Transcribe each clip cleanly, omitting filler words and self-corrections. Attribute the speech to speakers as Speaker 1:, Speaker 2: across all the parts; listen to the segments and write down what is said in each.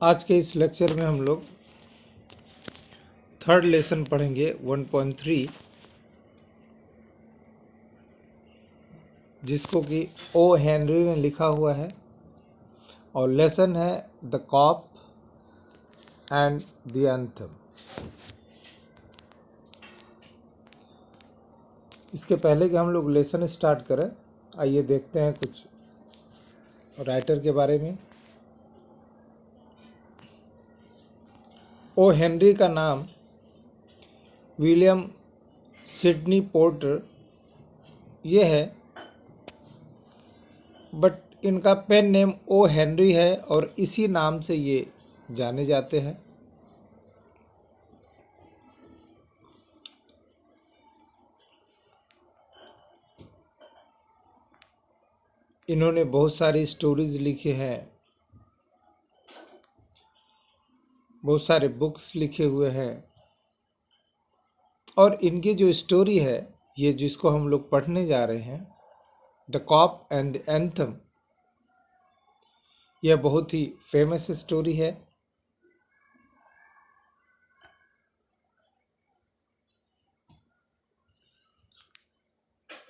Speaker 1: आज के इस लेक्चर में हम लोग थर्ड लेसन पढ़ेंगे 1.3, जिसको कि ओ हेनरी ने लिखा हुआ है और लेसन है the cop and the anthem. इसके पहले कि हम लोग लेसन स्टार्ट करें, आइए देखते हैं कुछ राइटर के बारे में। ओ हेनरी का नाम विलियम सिडनी पोर्टर ये है, बट इनका पेन नेम ओ हेनरी है और इसी नाम से ये जाने जाते हैं। इन्होंने बहुत सारी स्टोरीज लिखे हैं, बहुत सारे बुक्स लिखे हुए हैं और इनकी जो स्टोरी है, ये जिसको हम लोग पढ़ने जा रहे हैं, the cop and the anthem, यह बहुत ही फेमस स्टोरी है।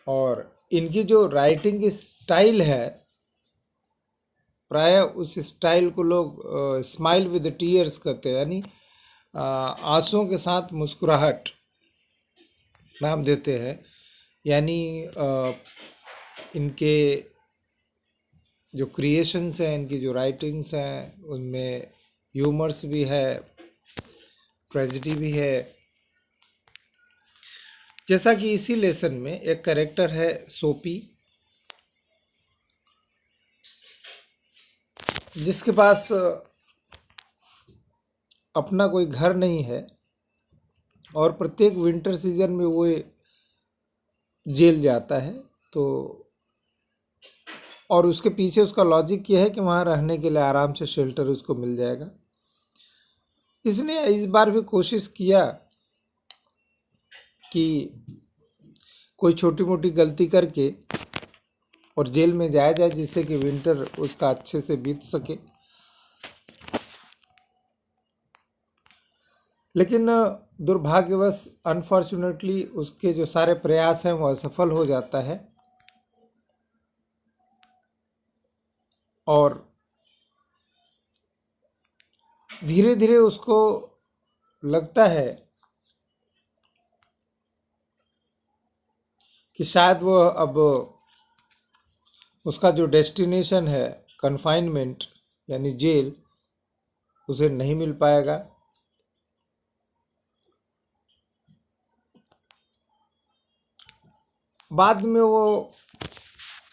Speaker 1: और इनकी जो राइटिंग की स्टाइल है, प्राय उस स्टाइल को लोग स्माइल विद टीयर्स कहते हैं, यानी आंसुओं के साथ मुस्कुराहट नाम देते हैं। यानी इनके जो क्रिएशंस हैं, इनकी जो राइटिंग्स हैं, उनमें ह्यूमर्स भी है, ट्रेजिडी भी है। जैसा कि इसी लेसन में एक कैरेक्टर है सोपी, जिसके पास अपना कोई घर नहीं है और प्रत्येक विंटर सीजन में वो जेल जाता है। तो और उसके पीछे उसका लॉजिक ये है कि वहाँ रहने के लिए आराम से शेल्टर उसको मिल जाएगा। इसने इस बार भी कोशिश किया कि कोई छोटी मोटी गलती करके और जेल में जाया जाए, जिससे कि विंटर उसका अच्छे से बीत सके। लेकिन दुर्भाग्यवश अनफॉर्चुनेटली उसके जो सारे प्रयास हैं वो असफल हो जाता है और धीरे धीरे उसको लगता है कि शायद वो अब उसका जो डेस्टिनेशन है, कन्फाइनमेंट यानी जेल, उसे नहीं मिल पाएगा। बाद में वो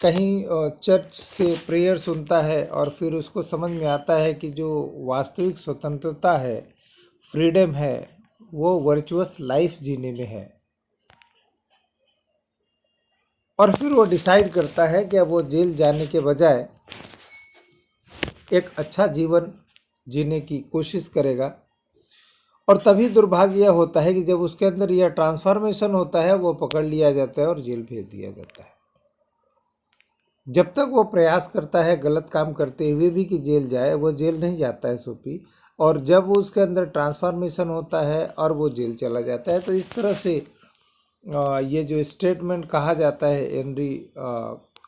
Speaker 1: कहीं चर्च से प्रेयर सुनता है और फिर उसको समझ में आता है कि जो वास्तविक स्वतंत्रता है, फ्रीडम है, वो वर्चुअस लाइफ जीने में है। और फिर वो डिसाइड करता है कि अब वो जेल जाने के बजाय एक अच्छा जीवन जीने की कोशिश करेगा। और तभी दुर्भाग्य यह होता है कि जब उसके अंदर यह ट्रांसफॉर्मेशन होता है, वो पकड़ लिया जाता है और जेल भेज दिया जाता है। जब तक वो प्रयास करता है गलत काम करते हुए भी कि जेल जाए, वो जेल नहीं जाता है सोपी। और जब वो उसके अंदर ट्रांसफॉर्मेशन होता है और वो जेल चला जाता है, तो इस तरह से ये जो स्टेटमेंट कहा जाता है हेनरी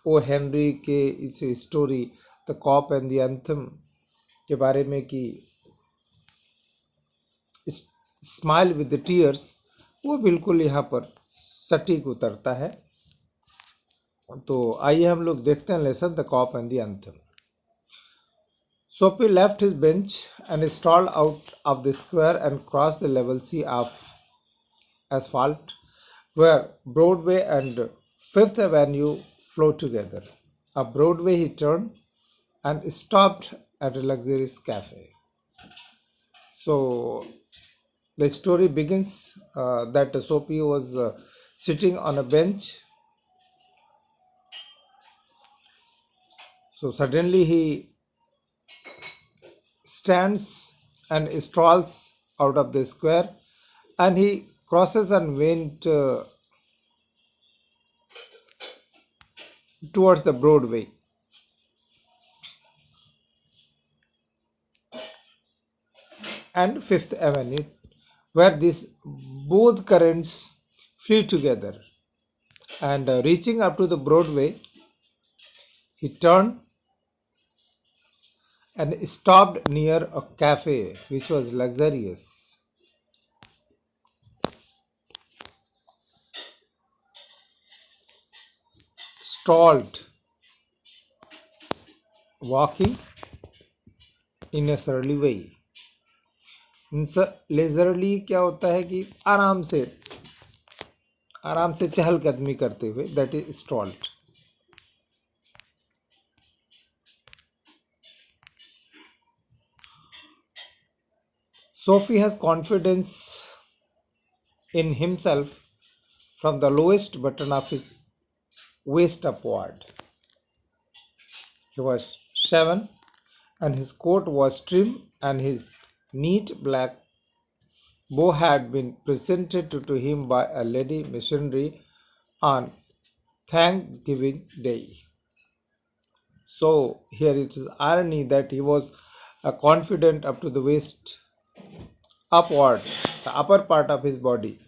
Speaker 1: ओ हेनरी के इस story the cop and the anthem के बारे में कि स्माइल विद द टीयर्स, वो बिल्कुल यहाँ पर सटीक उतरता है। तो आइए हम लोग देखते हैं lesson the cop and the anthem. Soapy left his bench and strolled out of the square and crossed the level sea of asphalt where Broadway and Fifth Avenue flow together. Up Broadway he turned and stopped at a luxurious cafe. So the story begins that Soapy was sitting on a bench. So suddenly he stands and strolls out of the square and he crosses and went towards the Broadway. and Fifth Avenue, where these both currents flew together. And reaching up to the Broadway, he turned and stopped near a cafe which was luxurious. Stalled, walking in a surly way. Leisurely क्या होता है कि आराम से चहलकदमी करते हुए, that is stalled. Sophie has confidence in himself from the lowest button of his waist upward. He was shaven, and his coat was trim, and his neat black bow had been presented to him by a lady missionary on Thanksgiving Day. So here it is irony that he was confident up to the waist upward, the upper part of his body,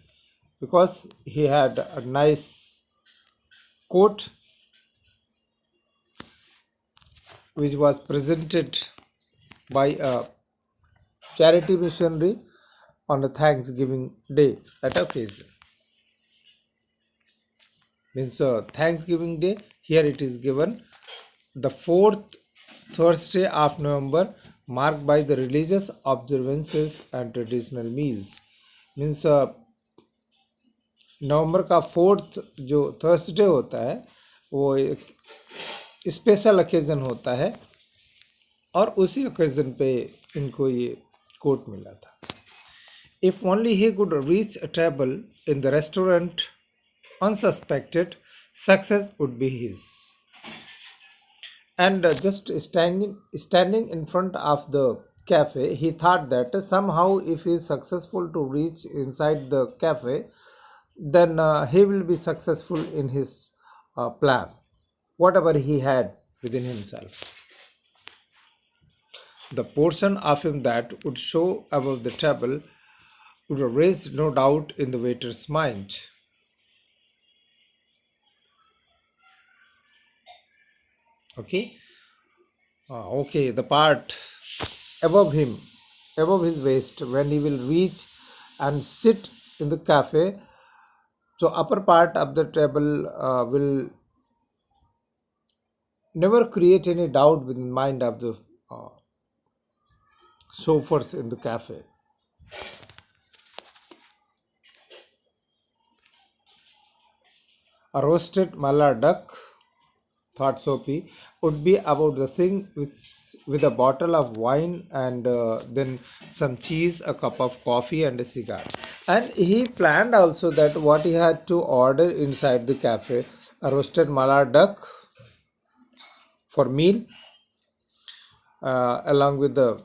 Speaker 1: because he had a nice coat which was presented by a charity missionary on the Thanksgiving Day at occasion. Means Thanksgiving Day, here it is given the fourth Thursday of November, marked by the religious observances and traditional meals. Means नवंबर का fourth जो Thursday होता है वो एक special occasion होता है और उसी ओकेजन पे इनको ये कोट मिला था. If only he could reach a table in the restaurant unsuspected, success would be his. And just standing in front of the cafe, he thought that somehow if he is successful to reach inside the cafe, then he will be successful in his plan, whatever he had within himself. The portion of him that would show above the table would raise no doubt in the waiter's mind. Okay, okay, the part above him, above his waist, when he will reach and sit in the cafe, so upper part of the table will never create any doubt within the mind of the chauffeurs in the cafe. A roasted mallard duck, thought Sophie, would be about the thing with a bottle of wine and then some cheese, a cup of coffee, and a cigar. And he planned also that what he had to order inside the cafe, a roasted mallard duck for meal, along with the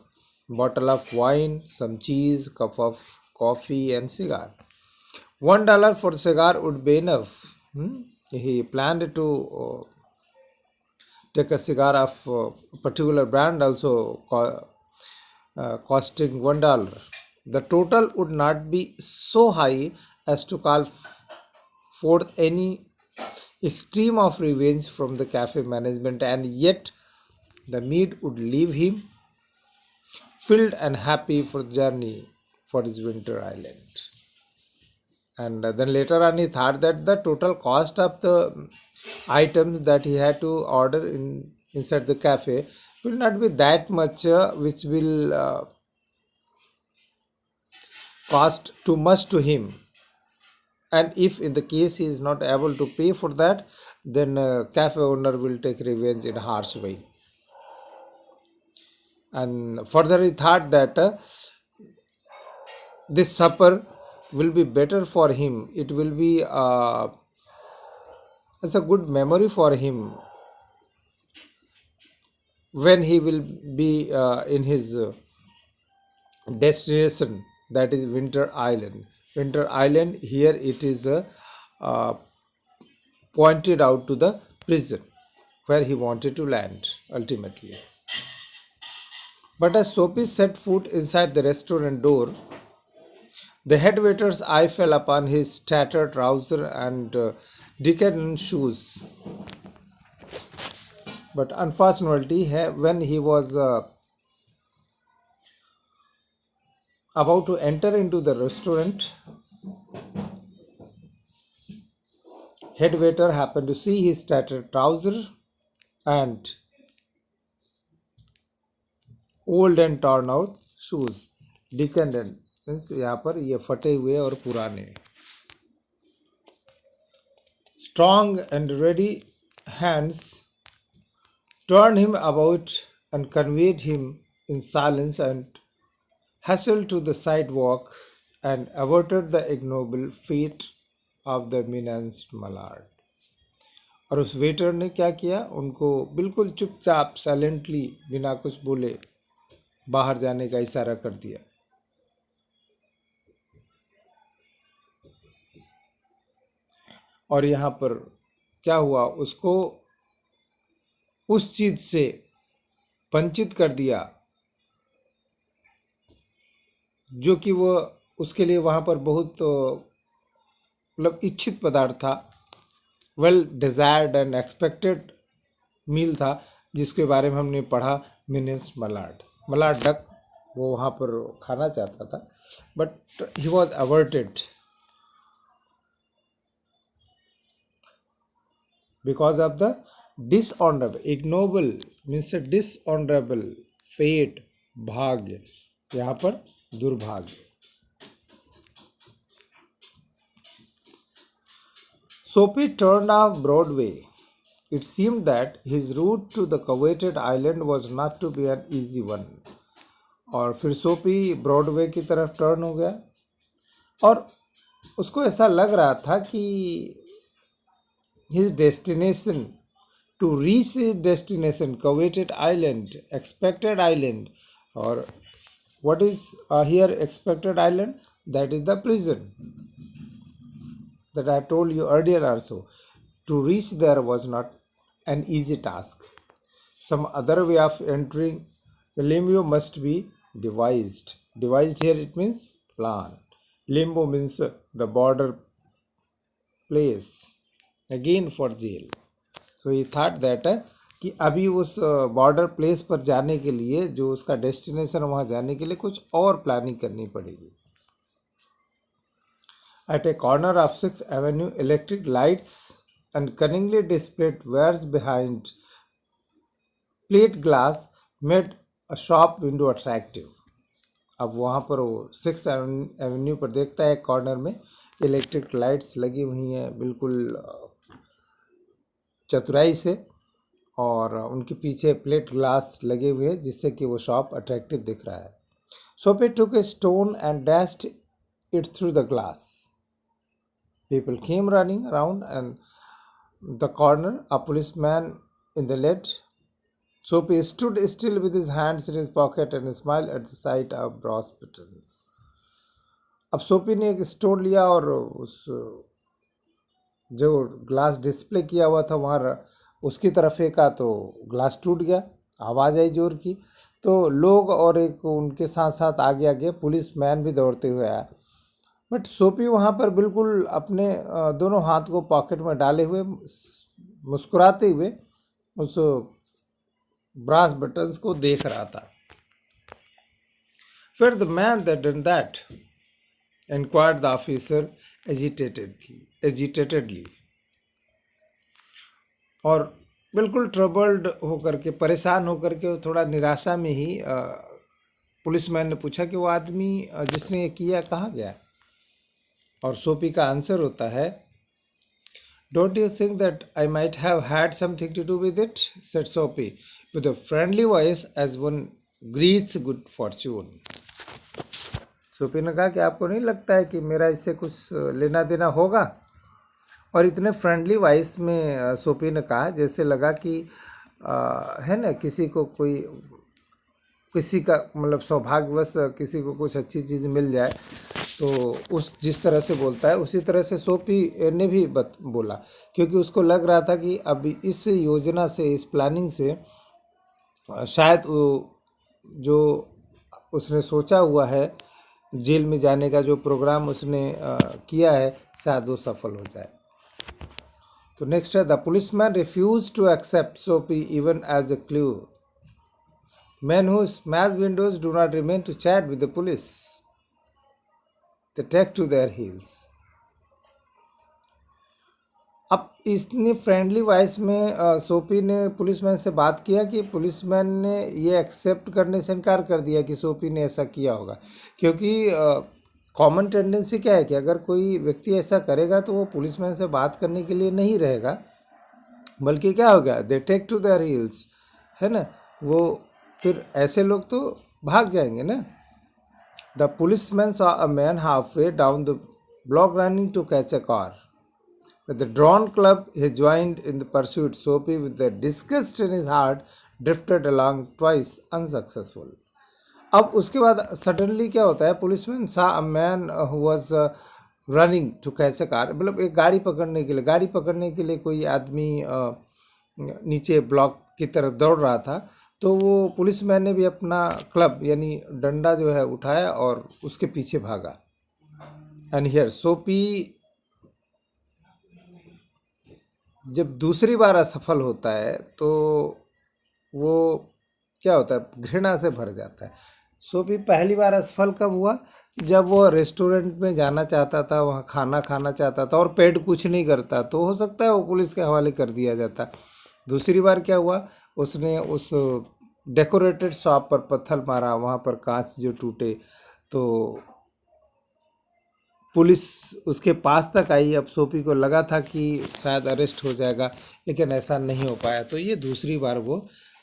Speaker 1: bottle of wine, some cheese, cup of coffee, and cigar. $1 for cigar would be enough. He planned to take a cigar of a particular brand also costing $1. The total would not be so high as to call forth any extreme of revenge from the cafe management, and yet the meat would leave him filled and happy for the journey for his winter island. And then later on he thought that the total cost of the items that he had to order inside the cafe will not be that much, which will cost too much to him. And if in the case he is not able to pay for that, then cafe owner will take revenge in a harsh way. And further he thought that this supper will be better for him. It will be as a good memory for him when he will be in his destination, that is Winter Island. Winter Island, here it is pointed out to the prison where he wanted to land ultimately. But as Sophie set foot inside the restaurant door, the head waiter's eye fell upon his tattered trouser and decadent shoes. But unfortunately, when he was about to enter into the restaurant, head waiter happened to see his tattered trouser and old and torn out shoes. Decadent means यहाँ पर ये फटे हुए और पुराने. Strong and ready hands turned him about and conveyed him in silence and hustled to the sidewalk and averted the ignoble fate of the menaced Mallard. और उस waiter ने क्या किया, उनको बिल्कुल चुपचाप साइलेंटली बिना कुछ बोले बाहर जाने का इशारा कर दिया. और यहाँ पर क्या हुआ, उसको उस चीज से वंचित कर दिया जो कि वो उसके लिए वहाँ पर बहुत मतलब इच्छित पदार्थ था, वेल डिजायर्ड एंड एक्सपेक्टेड मील था, जिसके बारे में हमने पढ़ा मिनेस मलाड डक वो वहाँ पर खाना चाहता था, but he was averted because of the dishonorable, ignoble means a dishonorable fate, भाग्य, यहाँ पर दुर्भाग्य. Sophie turned off Broadway. It seemed that his route to the coveted island was not to be an easy one. और फिर सोपी Broadway की तरफ turn हो गया और उसको ऐसा लग रहा था कि his destination, to reach his destination, coveted island, expected island, or what is here expected island? That is the prison that I told you earlier also. To reach there was not an easy task. Some other way of entering the limbo must be devised. Devised here it means plan. Limbo means the border place. Again for jail. So he thought that कि अभी उस border place पर जाने के लिए, जो उसका destination वहाँ जाने के लिए कुछ और प्लानिंग करनी पड़ेगी. At a corner of 6th Avenue, electric lights and cunningly displayed wares behind plate glass made a shop window attractive. अब वहाँ पर वो 6th एवेन्यू पर देखता है कॉर्नर में इलेक्ट्रिक लाइट्स लगी हुई हैं बिल्कुल चतुराई से, और उनके पीछे प्लेट ग्लास लगे हुए हैं जिससे कि वो शॉप अट्रैक्टिव दिख रहा है. Sophie took a stone and dashed it through the glass. People came running around and the corner, a policeman in the lead. Sophie stood still with his hands in his pocket and smiled at the sight of brass buttons. अब सोपी ने एक stone लिया और उस जो glass display किया हुआ था वहाँ उसकी तरफ फेंका तो ग्लास टूट गया, आवाज़ आई जोर की. तो लोग और एक उनके साथ साथ आगे आगे पुलिस मैन भी दौड़ते हुए आया. बट सोपी वहाँ पर बिल्कुल अपने दोनों हाथ को पॉकेट में डाले हुए मुस्कुराते हुए उस ब्रास बटन्स को देख रहा था. फिर the man that done that inquired the officer agitatedly. और बिल्कुल ट्रबल्ड होकर के, परेशान होकर के, थोड़ा निराशा में ही पुलिसमैन ने पूछा कि वो आदमी जिसने ये किया कहाँ गया. और सोपी का आंसर होता है, don't you think that I might have had something to do with it, said Soapy with a friendly voice as one greets good fortune. Soapy ने कहा कि आपको नहीं लगता है कि मेरा इससे कुछ लेना देना होगा. और इतने फ्रेंडली वॉइस में सोपी ने कहा जैसे लगा कि है ना, किसी को कोई किसी का मतलब सौभाग्यवश किसी को कुछ अच्छी चीज़ मिल जाए तो उस जिस तरह से बोलता है उसी तरह से सोपी ने भी बोला, क्योंकि उसको लग रहा था कि अब इस योजना से, इस प्लानिंग से शायद जो उसने सोचा हुआ है जेल में जाने का, जो प्रोग्राम उसने किया है, शायद वो सफल हो जाए। तो नेक्स्ट है, the policeman refuse to accept Soapy even as a clue. Men who smash windows do not remain to chat with the police. They take to their heels. अब इसने फ्रेंडली वॉइस में सोपी ने पुलिसमैन से बात किया कि पुलिसमैन ने ये एक्सेप्ट करने से इनकार कर दिया कि सोपी ने ऐसा किया होगा, क्योंकि कॉमन टेंडेंसी क्या है कि अगर कोई व्यक्ति ऐसा करेगा तो वो पुलिसमैन से बात करने के लिए नहीं रहेगा, बल्कि क्या होगा, they take to their heels, है ना, वो फिर ऐसे लोग तो भाग जाएंगे ना। The policeman saw a man halfway down the block running to catch a car. With the drawn club, he joined in the pursuit. Soapy, with the disgust in his heart, drifted along twice unsuccessful. अब उसके बाद suddenly क्या होता है, policeman saw a man who was running to catch a car, मतलब एक गाड़ी पकड़ने के लिए कोई आदमी नीचे ब्लॉक की तरफ दौड़ रहा था, तो वो पुलिसमैन ने भी अपना क्लब यानी डंडा जो है उठाया और उसके पीछे भागा। एंड हियर सोपी जब दूसरी बार असफल होता है तो वो क्या होता है, घृणा से भर जाता है। सोपी पहली बार असफल कब हुआ, जब वो रेस्टोरेंट में जाना चाहता था, वहाँ खाना खाना चाहता था और पेट कुछ नहीं करता, तो हो सकता है वो पुलिस के हवाले कर दिया जाता। दूसरी बार क्या हुआ, उसने उस डेकोरेटेड शॉप पर पत्थर मारा, वहाँ पर कांच जो टूटे, तो पुलिस उसके पास तक आई। अब सोपी को लगा था कि शायद अरेस्ट हो जाएगा, लेकिन ऐसा नहीं हो पाया, तो ये दूसरी बार वो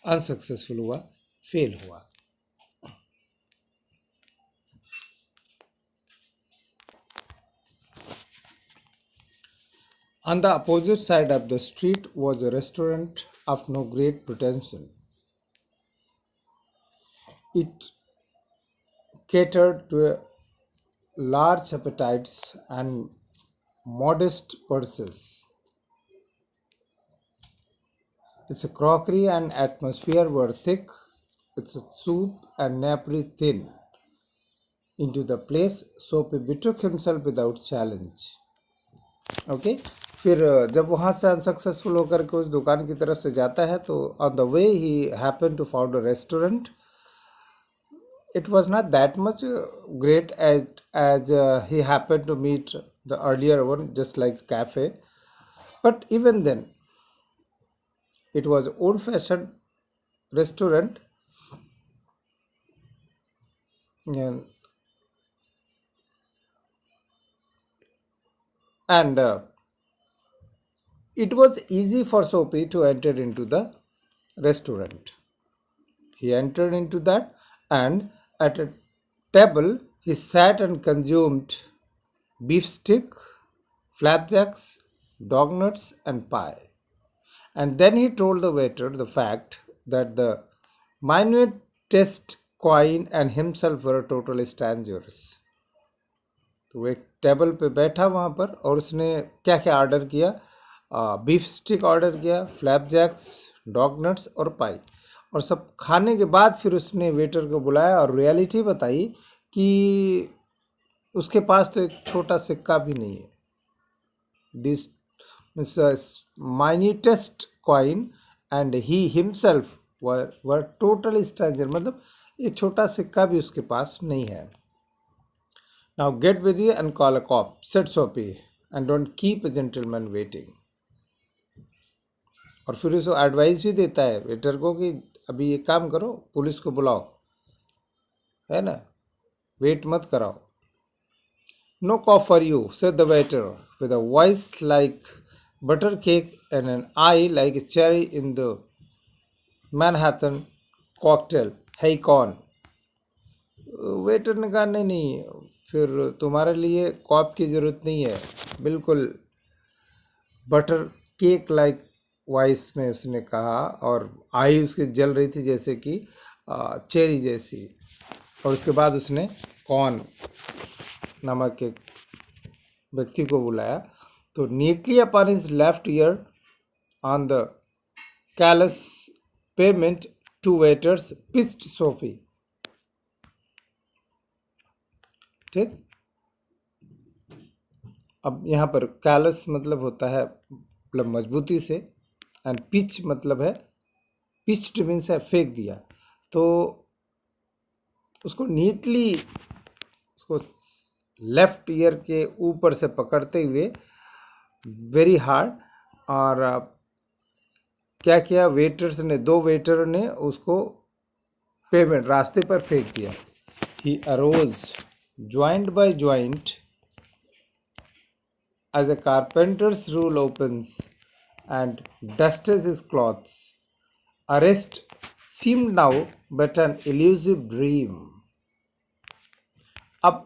Speaker 1: अनसक्सेसफुल हुआ, फेल हुआ। On the opposite side of the street was a restaurant of no great pretension. It catered to a large appetites and modest purses. Its crockery and atmosphere were thick, its soup and napery thin. Into the place, Soapy betook himself without challenge. Okay फिर जब वहाँ से unsuccessful होकर के उस दुकान की तरफ से जाता है, तो on the way he happen to found a restaurant. It was not that much great as he happened to meet the earlier one, just like cafe, but even then it was old fashioned restaurant. And it was easy for Soapy to enter into the restaurant. He entered into that, and at a table he sat and consumed beef stick, flapjacks, dog nuts, and pie. And then he told the waiter the fact that the minute test coin and himself were totally strangers. तो वो एक table पे बैठा वहाँ पर, और उसने क्या क्या ऑर्डर किया, बीफ स्टिक ऑर्डर किया, फ्लैपजैक्स, डॉग नट्स और पाई, और सब खाने के बाद फिर उसने वेटर को बुलाया और रियलिटी बताई कि उसके पास तो एक छोटा सिक्का भी नहीं है. This minutest coin and he himself were totally stranger, मतलब एक छोटा सिक्का भी उसके पास नहीं है. Now get busy and call a cop, said Soapy, and don't keep a gentleman waiting. और फिर उसको एडवाइस भी देता है वेटर को कि अभी ये काम करो, पुलिस को बुलाओ, है ना, वेट मत कराओ. No cop for you, said the waiter, with a voice like butter cake and an eye like a cherry in the Manhattan cocktail. Hey कौन? वेटर ने कहा नहीं नहीं, फिर तुम्हारे लिए कॉप की ज़रूरत नहीं है. बिल्कुल बटर केक लाइक वॉइस में उसने कहा, और आई उसकी जल रही थी जैसे कि चेरी जैसी. और उसके बाद उसने कौन नामक के व्यक्ति को बुलाया. तो neatly upon his left ear on the callous pavement, two waiters pitched Soapy. ठीक। अब यहाँ पर कैलस मतलब होता है मतलब मजबूती से, एंड पिच मतलब है, पिच्ड मीन्स है फेंक दिया। तो उसको नीटली उसको लेफ्ट ईयर के ऊपर से पकड़ते हुए वेरी हार्ड, और क्या किया वेटर्स ने, दो वेटर ने उसको पेमेंट रास्ते पर फेंक दिया। He arose joint by joint as a carpenter's rule opens and dusted his clothes. Arrest seemed now but an elusive dream. अब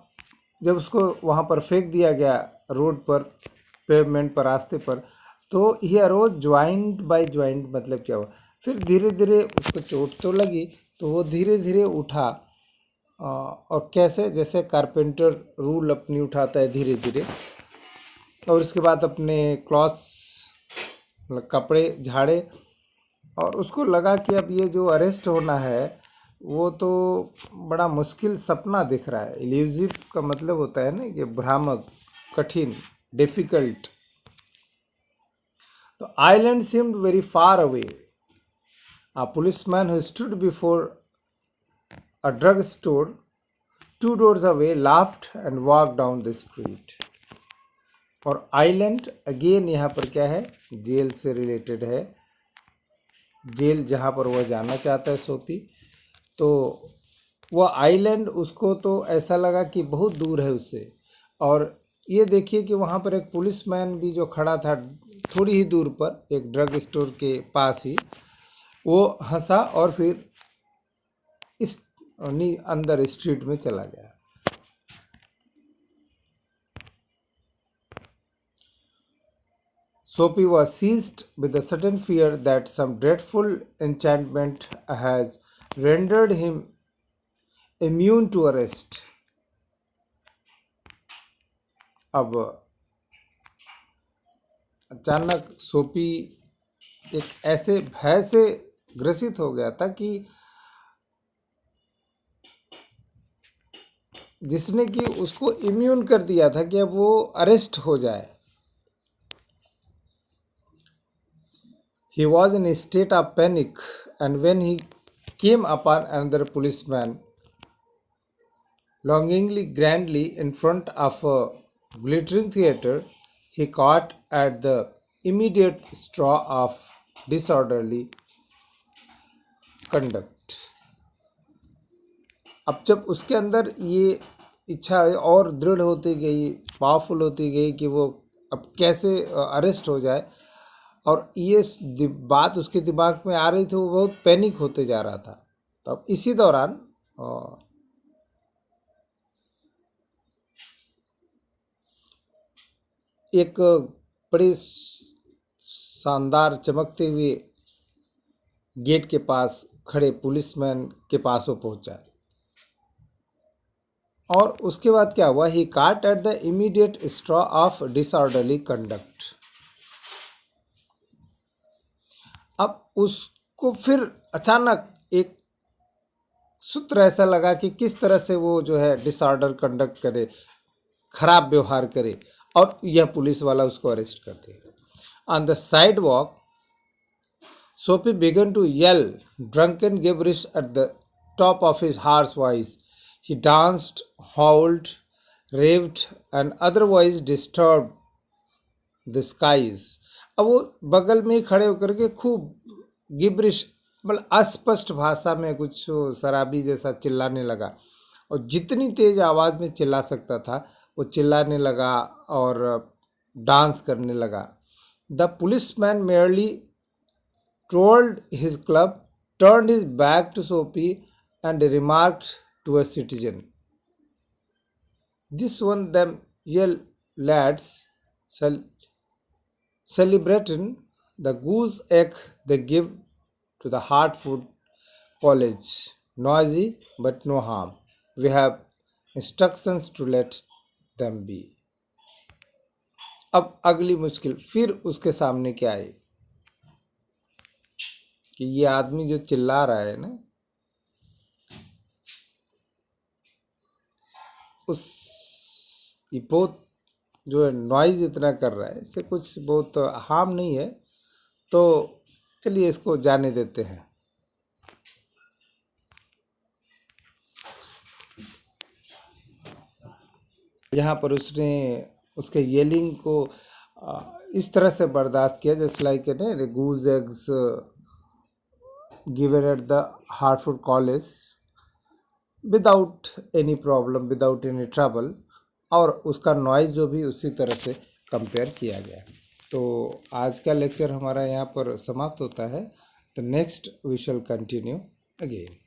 Speaker 1: जब उसको वहाँ पर फेंक दिया गया रोड पर, पेवमेंट पर, रास्ते पर, तो ही अरोज ज्वाइंट बाय ज्वाइंट मतलब क्या हुआ, फिर धीरे धीरे उसको चोट तो लगी तो वो धीरे धीरे उठा, और कैसे, जैसे कारपेंटर रूल अपनी उठाता है धीरे धीरे, और उसके बाद अपने क्लॉथ्स मतलब कपड़े झाड़े, और उसको लगा कि अब ये जो अरेस्ट होना है वो तो बड़ा मुश्किल सपना दिख रहा है। इल्यूजिव का मतलब होता है ना कि भ्रामक, कठिन, डिफिकल्ट। तो island seemed very far away. A policeman who stood before a drug store 2 doors away laughed and walked down the street. और आइलैंड अगेन यहाँ पर क्या है, जेल से रिलेटेड है, जेल जहाँ पर वह जाना चाहता है सोपी। तो वह आइलैंड उसको तो ऐसा लगा कि बहुत दूर है उससे, और ये देखिए कि वहाँ पर एक पुलिसमैन भी जो खड़ा था थोड़ी ही दूर पर एक ड्रग स्टोर के पास ही, वो हंसा और फिर इस अंदर स्ट्रीट में चला गया। Soapy was seized with a sudden fear that some dreadful enchantment has rendered him immune to arrest. अब अचानक सोपी एक ऐसे भय से ग्रसित हो गया था कि जिसने कि उसको इम्यून कर दिया था कि अब वो अरेस्ट हो जाए। He was in a state of panic, and when he came upon another policeman longingly grandly in front of a glittering theatre, he caught at the immediate straw of disorderly conduct. अब जब उसके अंदर ये इच्छा और दृढ़ होती गई, पावरफुल होती गई कि वो अब कैसे अरेस्ट हो जाए, और ये बात उसके दिमाग में आ रही थी, वो बहुत पैनिक होते जा रहा था। तो अब इसी दौरान एक बड़ी शानदार चमकते हुए गेट के पास खड़े पुलिसमैन के पास वो पहुंचा, और उसके बाद क्या हुआ, ही काट at the immediate straw of disorderly conduct. अब उसको फिर अचानक एक सूत्र ऐसा लगा कि किस तरह से वो जो है डिसऑर्डर कंडक्ट करे, खराब व्यवहार करे, और यह पुलिस वाला उसको अरेस्ट कर दे। On the sidewalk Soapy began to yell drunken gibberish at the top of his harsh voice. He danced, howled, raved, and otherwise disturbed the skies. अब वो बगल में ही खड़े होकर के खूब गिब्रिश मतलब अस्पष्ट भाषा में कुछ शराबी जैसा चिल्लाने लगा, और जितनी तेज आवाज़ में चिल्ला सकता था वो चिल्लाने लगा और डांस करने लगा। The policeman merely twirled his club, turned his back to Soapy, and remarked to a citizen, "This one them yell lads celebrating the goose egg they give to the Hartford College. Noisy but no harm. We have instructions to let them be." अब अगली मुश्किल फिर उसके सामने क्या आई कि ये आदमी जो चिल्ला रहा है ना, उस ये बहुत जो है नॉइज़ इतना कर रहा है, इससे कुछ बहुत हार्म नहीं है, तो चलिए इसको जाने देते हैं। यहाँ पर उसने उसके येलिंग को इस तरह से बर्दाश्त किया, जैसे like the goose eggs given at the heartful college without any problem, without any trouble, और उसका नॉइज़ जो भी उसी तरह से कंपेयर किया गया। तो आज का लेक्चर हमारा यहाँ पर समाप्त होता है। तो next we shall continue again.